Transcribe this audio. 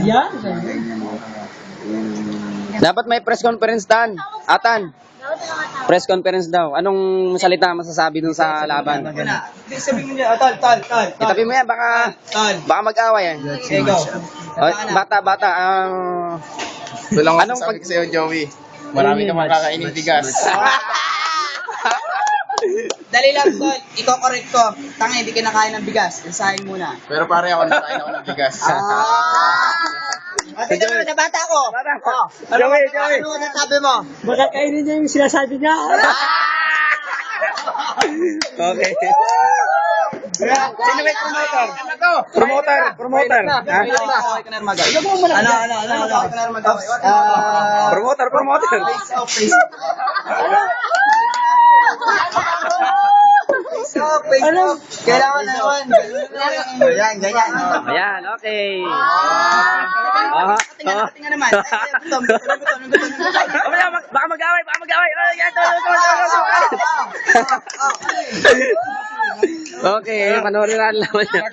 Yan. Dapat may press conference tan. Atan. Press conference daw. Anong salita masasabi dun sa laban? Hindi, sabihin mo niya, tol. Itabi mo yan, baka mag-away yan. Okay, go. Bata. Tulong Anong ko sabi sa'yo, Joey. Marami ka makakainin bigas. Dali lang, tol. Ikaw correct ko. Tanga, hindi kinakain ng bigas. Isahin muna. Pero pare ako nakain ako ng bigas. Tingnan mo na sa bata ko. Joey. Ano nasabi mo? Baka kainin niya yung sinasabi niya. Okay. Sino may promoter? Promoter. Ha? Promoter. Kailangan na naman. Ganyan. Ayan, okay. Tingnan naman. Gutom. Baka mag-away. Okay, panoorin na lang naman yan.